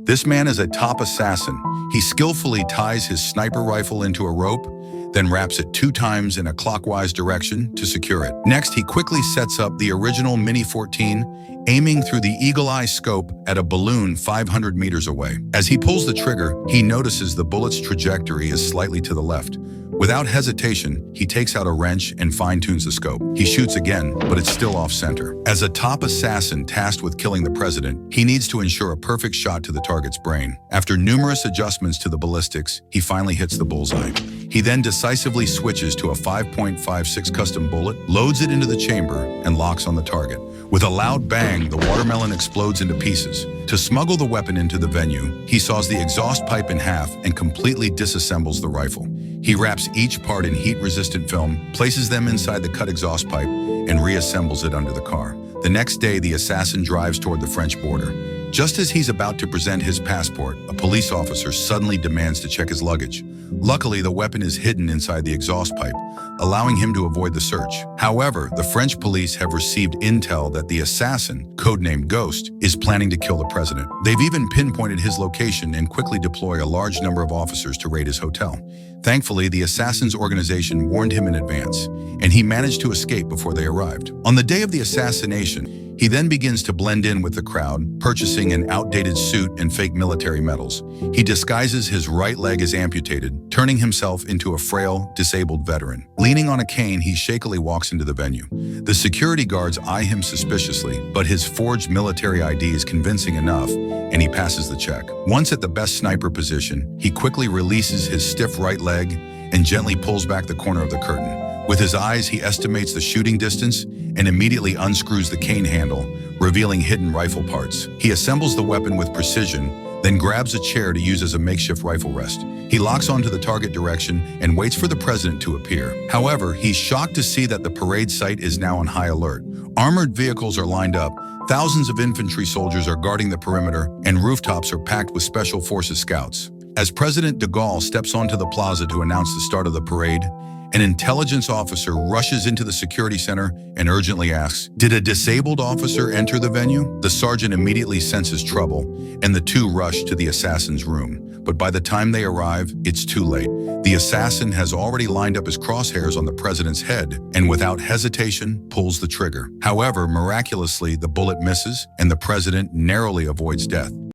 This man is a top assassin. He skillfully ties his sniper rifle into a rope, then wraps it 2 times in a clockwise direction to secure it. Next, he quickly sets up the original Mini-14, aiming through the eagle-eye scope at a balloon 500 meters away. As he pulls the trigger, he notices the bullet's trajectory is slightly to the left. Without hesitation, he takes out a wrench and fine-tunes the scope. He shoots again, but it's still off-center. As a top assassin tasked with killing the president, he needs to ensure a perfect shot to the target's brain. After numerous adjustments to the ballistics, he finally hits the bullseye. He then decisively switches to a 5.56 custom bullet, loads it into the chamber, and locks on the target. With a loud bang, the watermelon explodes into pieces. To smuggle the weapon into the venue, he saws the exhaust pipe in half and completely disassembles the rifle. He wraps each part in heat-resistant film, places them inside the cut exhaust pipe, and reassembles it under the car. The next day, the assassin drives toward the French border. Just as he's about to present his passport, a police officer suddenly demands to check his luggage. Luckily, the weapon is hidden inside the exhaust pipe, allowing him to avoid the search. However, the French police have received intel that the assassin, codenamed Ghost, is planning to kill the president. They've even pinpointed his location and quickly deploy a large number of officers to raid his hotel. Thankfully, the assassin's organization warned him in advance, and he managed to escape before they arrived. On the day of the assassination, he then begins to blend in with the crowd, purchasing an outdated suit and fake military medals. He disguises his right leg as amputated, turning himself into a frail, disabled veteran. Leaning on a cane, he shakily walks into the venue. The security guards eye him suspiciously, but his forged military ID is convincing enough, and he passes the check. Once at the best sniper position, he quickly releases his stiff right leg and gently pulls back the corner of the curtain. With his eyes, he estimates the shooting distance and immediately unscrews the cane handle, revealing hidden rifle parts. He assembles the weapon with precision, then grabs a chair to use as a makeshift rifle rest. He locks onto the target direction and waits for the president to appear. However, he's shocked to see that the parade site is now on high alert. Armored vehicles are lined up, thousands of infantry soldiers are guarding the perimeter, and rooftops are packed with Special Forces scouts. As President de Gaulle steps onto the plaza to announce the start of the parade, an intelligence officer rushes into the security center and urgently asks, "Did a disabled officer enter the venue?" The sergeant immediately senses trouble, and the two rush to the assassin's room. But by the time they arrive, it's too late. The assassin has already lined up his crosshairs on the president's head and without hesitation pulls the trigger. However, miraculously, the bullet misses and the president narrowly avoids death.